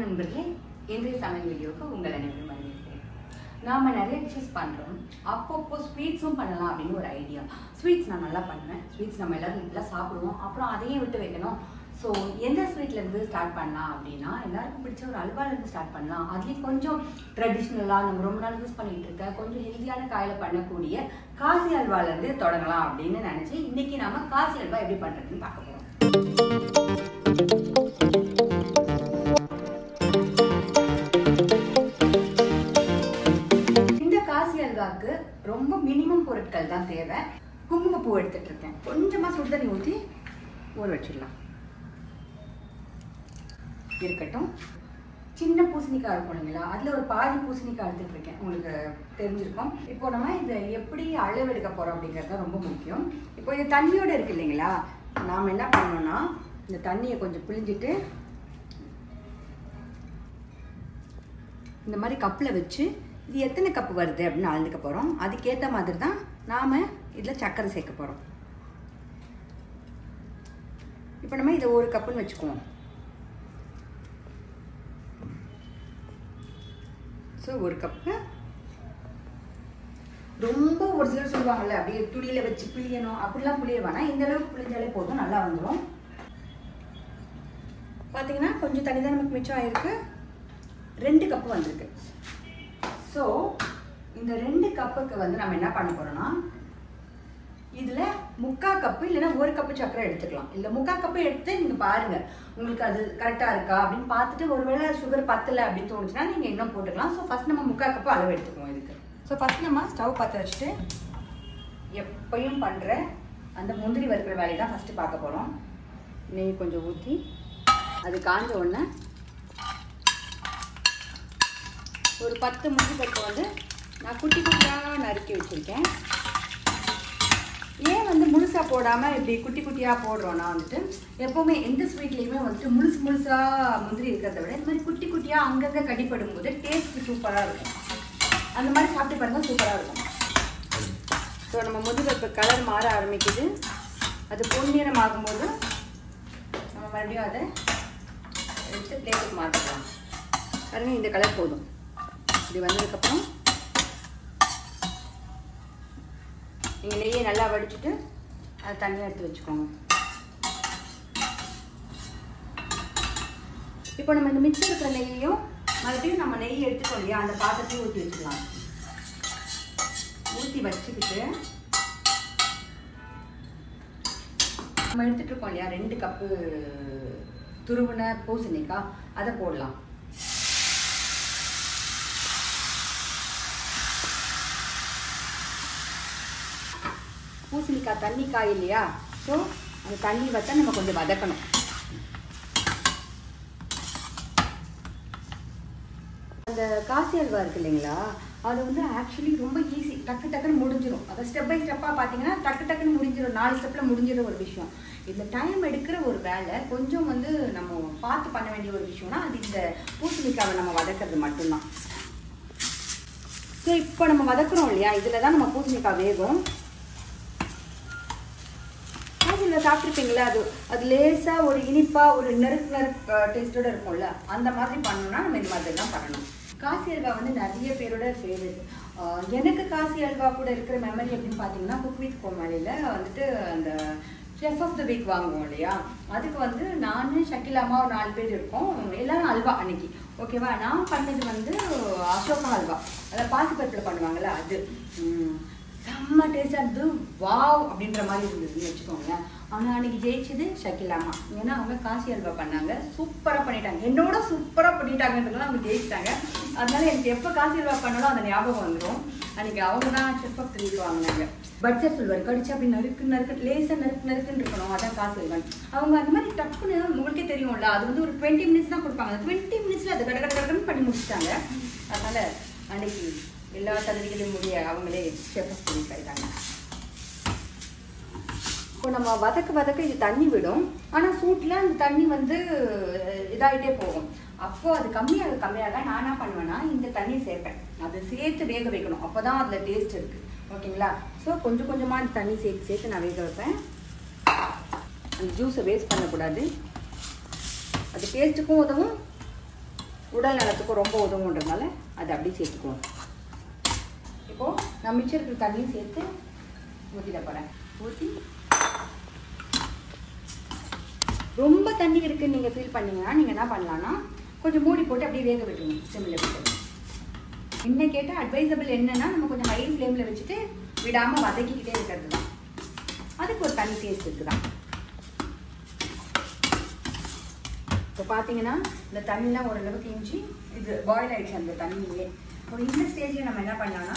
வணக்கம் நண்பர்களே, இன்றைய சமையல் வீடியோவுக்கு உங்கள் அனைவரும் வரவேற்கிறேன். நாம் நிறைய டிஷ்ஷஸ் பண்ணுறோம், அப்பப்போ ஸ்வீட்ஸும் பண்ணலாம் அப்படின்னு ஒரு ஐடியா. ஸ்வீட்ஸ் நான் நல்லா பண்ணுவேன், ஸ்வீட்ஸ் நம்ம எல்லாரும் நல்லா சாப்பிடுவோம், அப்புறம் அதையும் விட்டு வைக்கணும். ஸோ எந்த ஸ்வீட்லேருந்து ஸ்டார்ட் பண்ணலாம் அப்படின்னா, எல்லாருக்கும் பிடிச்ச ஒரு அல்வாலேருந்து ஸ்டார்ட் பண்ணலாம். அதுலேயும் கொஞ்சம் ட்ரெடிஷ்னலாக நம்ம ரொம்ப நாள் யூஸ் பண்ணிகிட்டு இருக்க கொஞ்சம் ஹெல்த்தியான காயில் பண்ணக்கூடிய காசி அல்வாலேருந்து தொடங்கலாம் அப்படின்னு நினச்சி இன்றைக்கி நம்ம காசி அல்வா எப்படி பண்ணுறதுன்னு பார்க்க போகிறோம். ரொம்ப மினிமம் பொருட்கள் தான் தேவை. குங்குமப்பூ எடுத்துட்டு இருக்கேன். கொஞ்சமா சுடு தண்ணி ஊற்றி ஊற வச்சிடலாம். இருக்கட்டும். சின்ன பூசணிக்காய் இருக்கும் இல்லைங்களா, அதில் ஒரு பாதி பூசணிக்காய் எடுத்துட்டு இருக்கேன், உங்களுக்கு தெரிஞ்சிருக்கும். இப்போ நம்ம இதை எப்படி அளவெடுக்க போறோம் அப்படிங்கிறது ரொம்ப முக்கியம். இப்போ இது தண்ணியோட இருக்கு இல்லைங்களா, நாம் என்ன பண்ணோம்னா இந்த தண்ணியை கொஞ்சம் பிழிஞ்சிட்டு இந்த மாதிரி கப்பில் வச்சு இது எத்தனை கப்பு வருது அப்படின்னு அளந்துக்க போகிறோம். அதுக்கேற்ற மாதிரி தான் நாம் இதில் சர்க்கரை சேர்க்க போகிறோம். இப்போ நம்ம இதை ஒரு கப்புன்னு வச்சுக்குவோம். ஸோ ஒரு கப்பு. ரொம்ப ஒரு சிலர் சொல்லுவாங்கல்ல, அப்படியே துணியில் வச்சு பிழியணும், அப்படிலாம் புளிய வேணாம். இந்த அளவுக்கு புளிஞ்சாலே போதும், நல்லா வந்துடும். பார்த்தீங்கன்னா கொஞ்சம் தண்ணி தான் நமக்கு மிச்சம் ஆயிருக்கு. 2 கப்பு வந்திருக்கு. ஸோ இந்த 2 கப்புக்கு வந்து நம்ம என்ன பண்ண போறோம்னா, இதில் 3/4 கப்பு இல்லைன்னா 1 கப்பு சர்க்கரை எடுத்துக்கலாம். இல்லை 3/4 கப்பு எடுத்து நீங்கள் பாருங்க, உங்களுக்கு அது கரெக்டாக இருக்கா அப்படின்னு பார்த்துட்டு ஒருவேளை சுகர் பத்தலை அப்படின்னு தோணுச்சுன்னா நீங்கள் இன்னும் போட்டுக்கலாம். ஸோ ஃபர்ஸ்ட் நம்ம 3/4 கப்பு அளவு எடுத்துக்குவோம் இதுக்கு. ஸோ ஃபர்ஸ்ட் நம்ம ஸ்டவ் பற்ற வச்சுட்டு எப்பயும் பண்ணுற அந்த முந்திரி வறுக்கிற வேலையை தான் ஃபஸ்ட்டு பார்க்க போகிறோம். நெய் கொஞ்சம் ஊற்றி அது காஞ்ச உடனே ஒரு 10 முந்திரி பருப்பு வந்து நான் குட்டி குட்டியாக நறுக்கி வச்சுருக்கேன். ஏன் வந்து முழுசாக போடாமல் இப்படி குட்டி குட்டியாக போடுறோன்னா வந்துட்டு எப்போவுமே எந்த ஸ்வீட்லேயுமே வந்துட்டு முழுசாக முந்திரி இருக்கிறத விட இந்த மாதிரி குட்டி குட்டியாக அங்கங்கே கடிப்படும் போது டேஸ்ட் சூப்பராக இருக்கும். அந்த மாதிரி சாப்பிட்டு பாருங்கள், சூப்பராக இருக்கும். ஸோ நம்ம முந்திரி பருப்பு கலர் மாற ஆரம்பிக்குது. அது பொன்னிறம் ஆகும்போது நம்ம மறுபடியும் அதை எடுத்து பிளேட்டுக்கு மாற்றிக்கலாம். பாருங்கள், இந்த கலர் போதும். இப்படி வந்ததுக்கப்புறம் நீங்கள் நெய்யை நல்லா வடிச்சுட்டு அதை தனியாக எடுத்து வச்சுக்கோங்க. இப்போ நம்ம இந்த மிச்சம் இருக்கிற நெய்யையும் மறுபடியும் நம்ம நெய் எடுத்துக்கோ இல்லையா, அந்த பாத்திரத்தையும் ஊற்றி வச்சுக்கலாம். ஊற்றி வச்சுக்கிட்டு நம்ம எடுத்துகிட்டு இருக்கோம் இல்லையா 2 கப்பு துருவின பூசணிக்காய், அதை போடலாம். பூசணிக்காய் தண்ணி காய் இல்லையா, ஸோ அந்த தண்ணி வச்சா நம்ம கொஞ்சம் வதக்கணும். அந்த காசி அல்வா இருக்கு இல்லைங்களா, அது வந்து ஆக்சுவலி ரொம்ப ஈஸி, டக்குன்னு முடிஞ்சிடும். அதை ஸ்டெப் பை ஸ்டெப்பாக பார்த்தீங்கன்னா டக்குன்னு முடிஞ்சிடும். 4 ஸ்டெப்பில் முடிஞ்சிடும் ஒரு விஷயம். இந்த டைம் எடுக்கிற ஒரு வேலை கொஞ்சம் வந்து நம்ம பார்த்து பண்ண வேண்டிய ஒரு விஷயம்னா அது இந்த பூசணிக்காவை நம்ம வதக்கிறது மட்டும்தான். ஸோ இப்போ நம்ம வதக்குறோம் இல்லையா, இதில் தான் நம்ம பூசணிக்காய் வேகும். இதில் சாப்பிட்ருப்பீங்களா, அது லேசாக ஒரு இனிப்பாக ஒரு நெருப்பு டேஸ்ட்டோடு இருக்கும்ல, அந்த மாதிரி பண்ணணும்னா நம்ம இந்த மாதிரி தான் பண்ணணும். காசி அல்வா வந்து நிறைய பேரோட ஃபேவரட். எனக்கு காசி அல்வா கூட இருக்கிற மெமரி அப்படின்னு பார்த்தீங்கன்னா, குக் வித் கோமாளியில் வந்துட்டு அந்த செஃப் ஆஃப் த வீக் வாங்குவோம் இல்லையா, அதுக்கு வந்து நான் ஷக்கிலாமா ஒரு 4 பேர் இருக்கோம், எல்லாரும் அல்வா அன்னைக்கு. ஓகேவா, நான் பண்ணது வந்து அசோகா அல்வா, அதாவது பாசிப்பருப்பில் பண்ணுவாங்கள்ல, அது செம்ம டேஸ்டாக இருந்தது. வாவ் அப்படின்ற மாதிரி இருந்ததுன்னு வச்சுக்கோங்களேன். ஆனால் அன்றைக்கி ஜெயிச்சது ஷக்கிலாமா. ஏன்னா அவங்க காசி அல்வா பண்ணாங்க, சூப்பராக பண்ணிட்டாங்க, என்னோட சூப்பராக பண்ணிட்டாங்கன்றதுலாம் அவங்க ஜெயிச்சிட்டாங்க. அதனால எனக்கு எப்போ காசி அல்வா பண்ணாலும் அந்த ஞாபகம் வந்துடும். அன்றைக்கி அவங்க தான் செஃப் ஆஃப் தி வீக் வாங்கினாங்க. பட்ஜெட் சொல்வார், கடிச்சு அப்படி நறுக்கு லேசாக நறுக்குன்னு இருக்கணும், அதான் காசி அல்வா. அவங்க அந்த மாதிரி டக்குன்னு உங்களுக்கே தெரியும்ல, அது வந்து ஒரு 20 மினிட்ஸ் தான் கொடுப்பாங்க. அந்த 20 மினிட்ஸில் அதை கடன்னு பண்ணி முடிச்சிட்டாங்க. அதனால் அன்னைக்கு எல்லா தகுதிகளையும் முடிய அவங்களே செஃப் ஆஃப் தி வீக் ஆகிட்டாங்க. இப்போ நம்ம வதக்க இது தண்ணி விடும். ஆனால் சூட்டில் அந்த தண்ணி வந்து இதாகிட்டே போகும். அப்போது அது கம்மியாக நான் என்ன பண்ணுவேன்னா இந்த தண்ணியை சேர்ப்பேன். அதை சேர்த்து வேக வைக்கணும், அப்போ தான் அதில் டேஸ்ட் இருக்குது. ஓகேங்களா, ஸோ கொஞ்சமாக அந்த தண்ணி சேர்த்து நான் வேக வைப்பேன். அந்த ஜூஸை வேஸ்ட் பண்ணக்கூடாது. அது டேஸ்ட்டுக்கும் உதவும், உடல் நலத்துக்கும் ரொம்ப உதவுன்றதுனால அதை அப்படியே சேர்த்துக்குவோம். இப்போது நான் மிச்சம் இருக்கிற தண்ணியும் சேர்த்து ஊற்றிட போகிறேன். ஊற்றி ரொம்ப தண்ணி இருக்குன்னு நீங்கள் ஃபீல் பண்ணீங்கன்னா நீங்கள் என்ன பண்ணலான்னா கொஞ்சம் மூடி போட்டு அப்படியே வேக விட்டுருங்க. சிம்மில் விட்டுருங்க. இன்னும் கேட்டால் அட்வைசபிள் என்னென்னா நம்ம கொஞ்சம் ஹை ஃப்ளேமில் வச்சுட்டு விடாமல் வதக்கிக்கிட்டே இருக்கிறது தான். அதுக்கு ஒரு தனி டேஸ்ட் இருக்குதான். இப்போ பார்த்தீங்கன்னா இந்த தண்ணிலாம் ஓரளவுக்கு இஞ்சி இது பாயில் ஆகிடுச்சு அந்த தண்ணியே. இப்போ இந்த ஸ்டேஜில் நம்ம என்ன பண்ணலாம்னா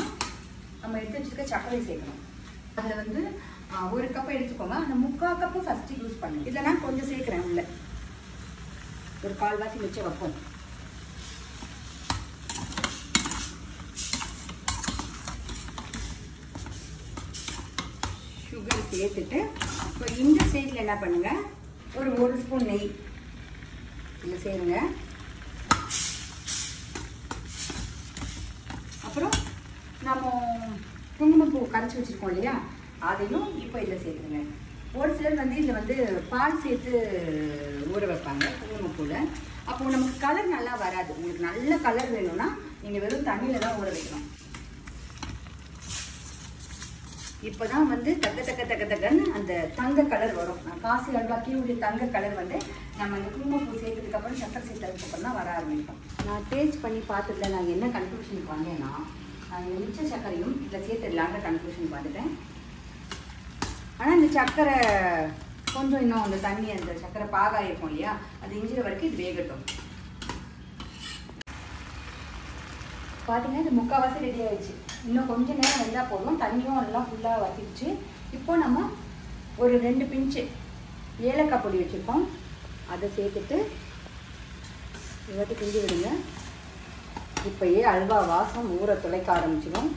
நம்ம எடுத்து வச்சுருக்க சர்க்கரை சேர்க்கணும். அதில் வந்து 1 கப் எடுத்துக்கோங்க. அந்த 3/4 கப்பு ஃபஸ்ட்டு யூஸ் பண்ணுங்க. இதில் நான் கொஞ்சம் சேர்க்குறேன். உள்ள ஒரு 1/4 வாசி வச்சு வைப்போம். சுகர் சேர்த்துட்டு இப்போ இந்த ஸ்டேஜில் என்ன பண்ணுங்கள், ஒரு ஸ்பூன் நெய் இதில் சேருங்க. அப்புறம் நம்ம குங்குமப்பூ கரைச்சி வச்சுருக்கோம் இல்லையா, அதையும் இப்போ இதில் சேர்த்துருங்க. ஒரு சிலர் வந்து இதில் வந்து பால் சேர்த்து ஊற வைப்பாங்க குங்குமப்பூவில். அப்போது நமக்கு கலர் நல்லா வராது. உங்களுக்கு நல்ல கலர் வேணும்னா நீங்கள் வெறும் தண்ணியில் தான் ஊற வைக்கணும். இப்போ தான் வந்து தக்கன்னு அந்த தங்க கலர் வரும். காசி அல்வாக்கியுடைய தங்க கலர் வந்து நம்ம அந்த குங்குமப்பூ சேர்த்ததுக்கப்புறம் சக்கரை சேர்த்ததுக்கப்புறம் தான் வர ஆரம்பிக்கும். நான் டேஸ்ட் பண்ணி பார்த்துட்டு நான் என்ன கன்க்ளூஷனுக்கு வந்தேன்னா, நான் இந்த மிச்ச சர்க்கரையும் இதில் சேர்த்துடலான்ற கன்க்ளூஷனுக்கு வந்துட்டேன். ஆனால் இந்த சர்க்கரை கொஞ்சம் இன்னும் அந்த தண்ணி அந்த சர்க்கரை பாகாக இருக்கும் இல்லையா, அது இஞ்சிற வரைக்கும் இது வேகட்டும். பார்த்தீங்கன்னா இது 3/4 ரெடி ஆகிடுச்சு. இன்னும் கொஞ்சம் நேரம் வெந்தால் போதும். தண்ணியும் எல்லாம் ஃபுல்லாக வற்றிடுச்சு. இப்போ நம்ம ஒரு 2 பிஞ்சு ஏலக்காய் பொடி வச்சுருக்கோம். அதை சேர்த்துட்டு இவற்றை கிண்டி விடுங்க. இப்போயே அல்வா வாசம் ஊற துளைக்க ஆரம்பிச்சிடும்.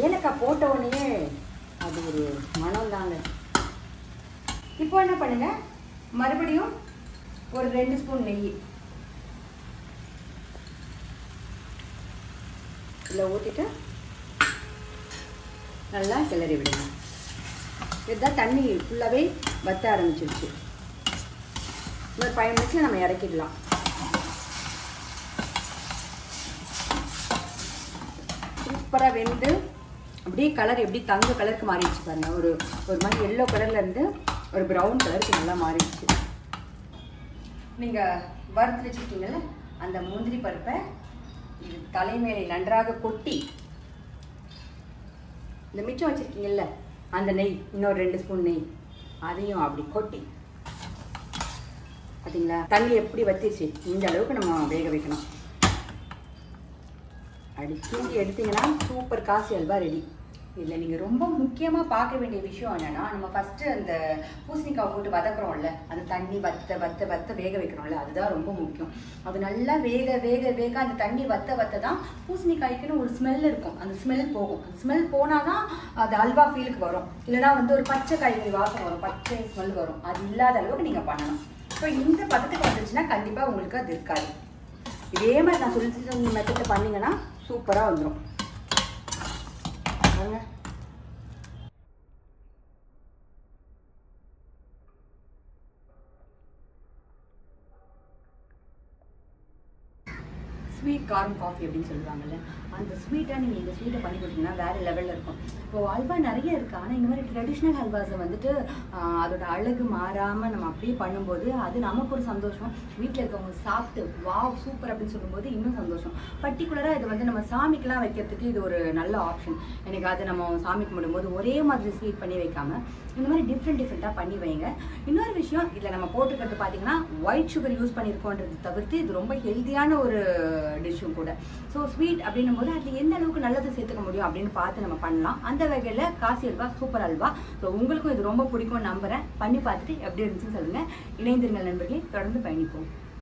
ஏலக்காய் போட்ட உடனே அது ஒரு மனம் தாங்க. இப்போ என்ன பண்ணுங்க, மறுபடியும் ஒரு 2 ஸ்பூன் நெய் இதில் ஊற்றிட்டு நல்லா கிளறி விடுங்க. இதுதான் தண்ணி ஃபுல்லாகவே வற்ற ஆரம்பிச்சிருச்சு. ஒரு 5 நிமிஷத்தில் நம்ம இறக்கிடலாம். சூப்பராக வெந்து அப்படியே கலர் எப்படி தங்க கலருக்கு மாறிடுச்சு பாருங்க. ஒரு மாதிரி எல்லோ கலர்லேருந்து ஒரு ப்ரௌன் கலருக்கு நல்லா மாறிடுச்சு. நீங்கள் வறுத்து வச்சுருக்கீங்கல்ல அந்த முந்திரி பருப்பை இது தலைமையில நன்றாக கொட்டி, இந்த மிச்சம் வச்சுருக்கீங்கல்ல அந்த நெய், இன்னொரு 2 ஸ்பூன் நெய் அதையும் அப்படி கொட்டி, பார்த்தீங்களா தண்ணி எப்படி வத்திருச்சு. இந்த அளவுக்கு நம்ம வேக வைக்கணும். அப்படி தூக்கி எடுத்தீங்கன்னா சூப்பர் காசி அல்வா ரெடி. இதில் நீங்கள் ரொம்ப முக்கியமாக பார்க்க வேண்டிய விஷயம் என்னென்னா, நம்ம ஃபஸ்ட்டு அந்த பூசணிக்காவை போட்டு வதக்குறோம்ல, அந்த தண்ணி வத்த வேக வைக்கிறோம்ல, அதுதான் ரொம்ப முக்கியம். அது நல்லா வேக அந்த தண்ணி வத்த தான் பூசணிக்காய்க்குன்னு ஒரு ஸ்மெல் இருக்கும். அந்த ஸ்மெல் போகும். அந்த ஸ்மெல் போனால் தான் அது அல்வா ஃபீலுக்கு வரும். இல்லைனா வந்து ஒரு பச்சை காய்கறி வாசம் வரும், பச்சை ஸ்மெல் வரும். அது இல்லாத அளவுக்கு நீங்கள் பண்ணணும். ஸோ இந்த பதத்துக்கு வந்துச்சுன்னா கண்டிப்பாக உங்களுக்கு அது இருக்காது. இதே மாதிரி நான் சொல்லி மெத்தடில் பண்ணிங்கன்னா சூப்பராக வந்துடும். ஸ்வீட் கார்ன் காஃபி அப்படின்னு சொல்லுவாங்கல்ல, அந்த ஸ்வீட்டாக நீங்கள் இந்த ஸ்வீட்டை பண்ணி கொடுத்தீங்கன்னா வேறு லெவலில் இருக்கும். இப்போது அல்வா நிறைய இருக்குது. ஆனால் இந்த மாதிரி ட்ரெடிஷ்னல் அல்வாஸை வந்துட்டு அதோட அழகு மாறாமல் நம்ம அப்படியே பண்ணும்போது அது நமக்கு ஒரு சந்தோஷம். வீட்டில் இருக்கவங்க சாப்பிட்டு வாவ் சூப்பர் அப்படின்னு சொல்லும்போது இன்னும் சந்தோஷம். பர்டிகுலராக இது வந்து நம்ம சாமிக்கெலாம் வைக்கிறதுக்கு இது ஒரு நல்ல ஆப்ஷன். எனக்கு அது நம்ம சாமி கும்பிடும்போது ஒரே மாதிரி ஸ்வீட் பண்ணி வைக்காமல் இந்த மாதிரி டிஃப்ரெண்ட்டாக பண்ணி வைங்க. இன்னொரு விஷயம், இதில் நம்ம போட்டுக்கிறது பார்த்தீங்கன்னா ஒயிட் சுகர் யூஸ் பண்ணியிருக்கோன்றது தவிர்த்து இது ரொம்ப ஹெல்த்தியான ஒரு டிஷ்ஷும் கூட. ஸோ ஸ்வீட் அப்படின்னும் போது அதில் எந்த அளவுக்கு நல்லது சேர்த்துக்க முடியும் அப்படின்னு பார்த்து நம்ம பண்ணலாம். அந்த வகையில் காசி அல்வா சூப்பர் அல்வா. ஸோ உங்களுக்கும் இது ரொம்ப பிடிக்கும்னு நம்புகிறேன். பண்ணி பார்த்துட்டு எப்படி இருந்துச்சுன்னு சொல்லுங்கள். இணைந்திருங்கள் நண்பர்களே, தொடர்ந்து பயணிப்போம்.